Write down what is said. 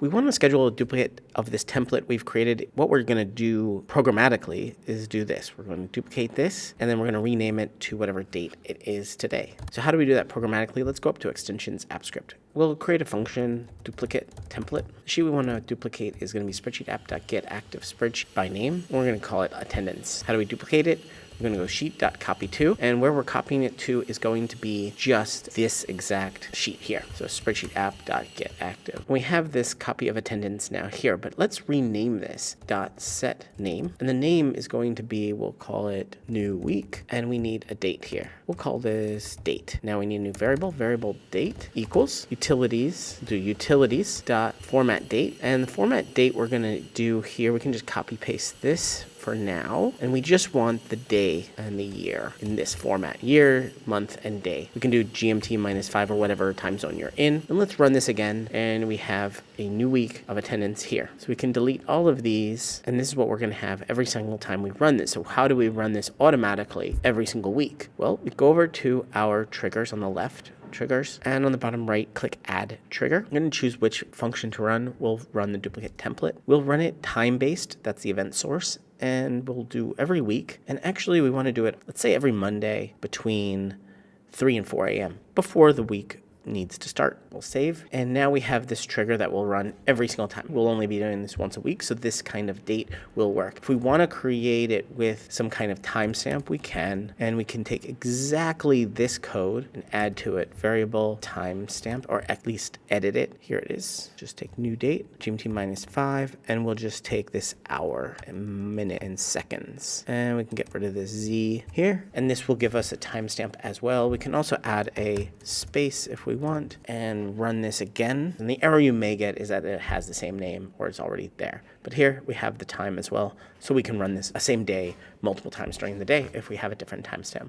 We want to schedule a duplicate of this template we've created. What we're going to do programmatically is do this. We're going to duplicate this, and then we're going to rename it to whatever date it is today. So how do we do that programmatically? Let's go up to extensions app script. We'll create a function, duplicate template. The sheet we want to duplicate is going to be spreadsheet app.getActive spreadsheet by name. We're going to call it attendance. How do we duplicate it? We're going to go sheet.copy to, and where we're copying it to is going to be just this exact sheet here. So spreadsheet app.getActive. We have this copy of attendance now here, but let's rename this .set name. And the name is going to be, we'll call it new week, and we need a date here. We'll call this date. Now we need a new variable date equals utilities, do utilities dot format date. And the format date we're going to do here, we can just copy paste this for now, and we just want the day and the year in this format, year, month, and day. We can do GMT -5 or whatever time zone you're in. And let's run this again, and we have a new week of attendance here. So we can delete all of these, and this is what we're going to have every single time we run this. So how do we run this automatically every single week? Well, we go over to our triggers on the left, triggers, and on the bottom right, click add trigger. I'm going to choose which function to run. We'll run the duplicate template. We'll run it time-based, that's the event source, and we'll do every week. And actually we want to do it, let's say every Monday between 3 and 4 a.m. before the week needs to start. We'll save, and now we have this trigger that will run every single time. We'll only be doing this once a week, so this kind of date will work. If we want to create it with some kind of timestamp, we can, and we can take exactly this code and add to it variable timestamp, or at least edit it. Here it is. Just take new date, GMT -5, and we'll just take this hour and minute and seconds, and we can get rid of this Z here, and this will give us a timestamp as well. We can also add a space if we want, and run this again. And the error you may get is that it has the same name or it's already there. But here we have the time as well, so we can run this the same day multiple times during the day if we have a different timestamp.